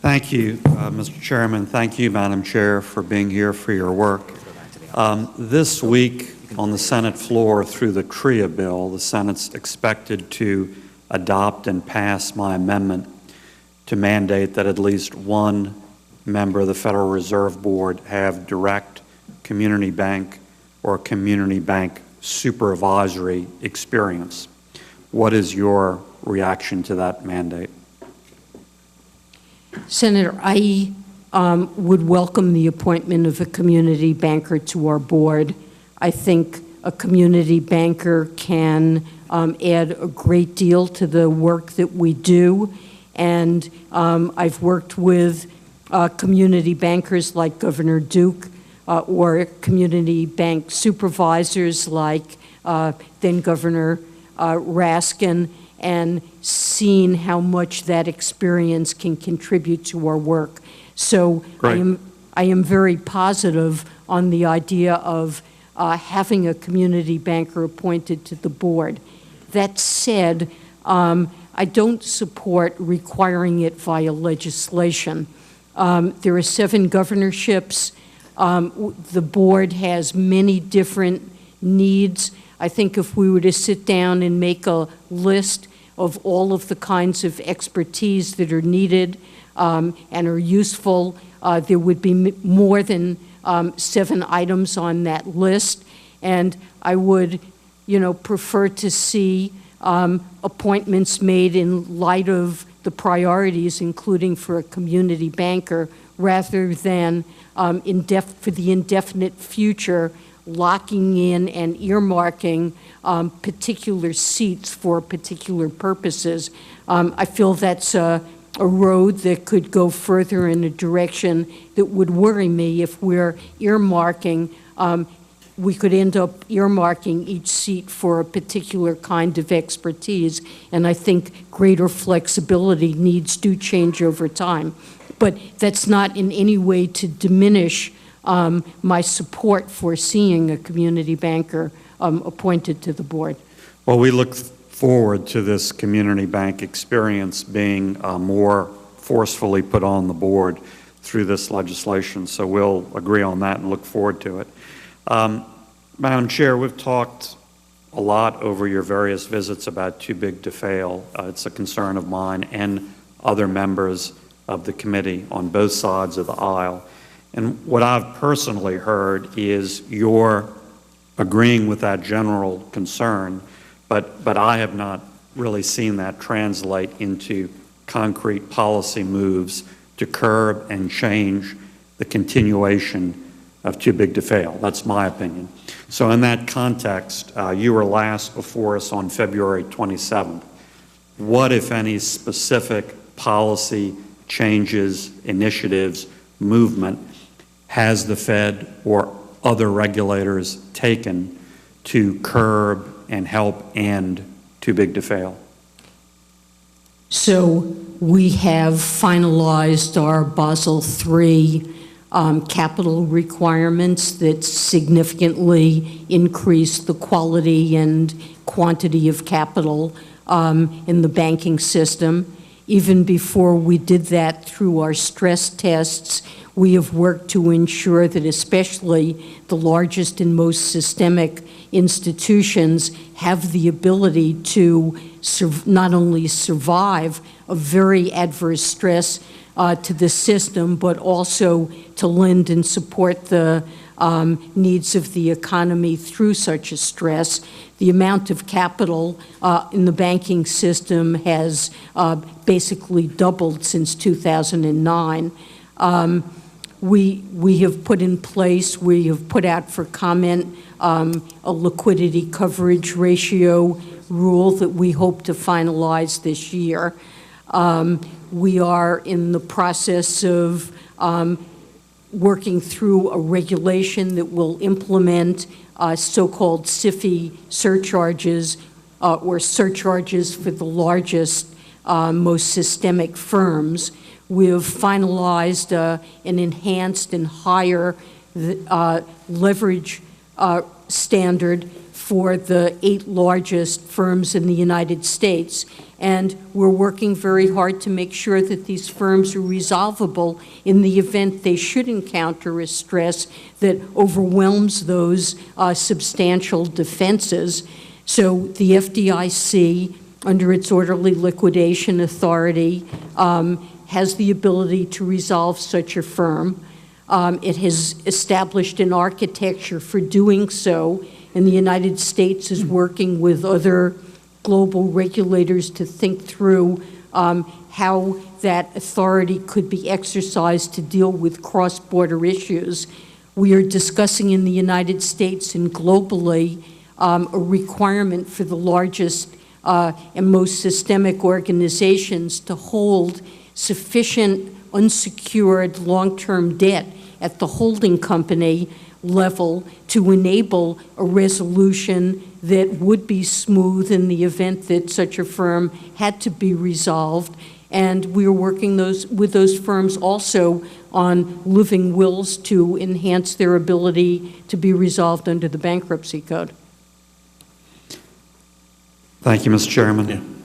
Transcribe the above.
Thank you, Mr. Chairman. Thank you, Madam Chair, for being here for your work. This week on the Senate floor through the TRIA bill, the Senate's expected to adopt and pass my amendment to mandate that at least one member of the Federal Reserve Board have direct community bank or community bank supervisory experience. What is your reaction to that mandate? Senator, I would welcome the appointment of a community banker to our board. I think a community banker can add a great deal to the work that we do. And I've worked with community bankers like Governor Duke or community bank supervisors like then Governor Raskin, and seen how much that experience can contribute to our work. So I am very positive on the idea of having a community banker appointed to the board. That said, I don't support requiring it via legislation. There are 7 governorships. The board has many different needs. I think if we were to sit down and make a list of all of the kinds of expertise that are needed and are useful, there would be more than 7 items on that list. And I would, prefer to see appointments made in light of the priorities, including for a community banker, rather than for the indefinite future, locking in and earmarking particular seats for particular purposes. I feel that's a road that could go further in a direction that would worry me. If we're earmarking, we could end up earmarking each seat for a particular kind of expertise, and I think greater flexibility needs do change over time. But that's not in any way to diminish my support for seeing a community banker appointed to the board. Well, we look forward to this community bank experience being more forcefully put on the board through this legislation, so we'll agree on that and look forward to it. Madam Chair, we've talked a lot over your various visits about too big to fail. It's a concern of mine and other members of the committee on both sides of the aisle. And what I've personally heard is you're agreeing with that general concern, but I have not really seen that translate into concrete policy moves to curb and change the continuation of too big to fail. That's my opinion. So in that context, you were last before us on February 27th. What, if any, specific policy changes, initiatives, movement has the Fed or other regulators taken to curb and help end too big to fail? So we have finalized our Basel III capital requirements that significantly increase the quality and quantity of capital in the banking system. Even before we did that through our stress tests, we have worked to ensure that especially the largest and most systemic institutions have the ability to not only survive a very adverse stress to the system, but also to lend and support the needs of the economy through such a stress. The amount of capital in the banking system has basically doubled since 2009. We have put in place, we have put out for comment a liquidity coverage ratio rule that we hope to finalize this year. We are in the process of working through a regulation that will implement so-called SIFI surcharges or surcharges for the largest, most systemic firms. We have finalized an enhanced and higher leverage standard for the 8 largest firms in the United States. And we're working very hard to make sure that these firms are resolvable in the event they should encounter a stress that overwhelms those substantial defenses. So the FDIC, under its orderly liquidation authority, has the ability to resolve such a firm. It has established an architecture for doing so, and the United States is working with other global regulators to think through how that authority could be exercised to deal with cross-border issues. We are discussing in the United States and globally a requirement for the largest and most systemic organizations to hold sufficient unsecured long-term debt at the holding company level to enable a resolution that would be smooth in the event that such a firm had to be resolved. And we are working with those firms also on living wills to enhance their ability to be resolved under the bankruptcy code. Thank you, Mr. Chairman. Yeah.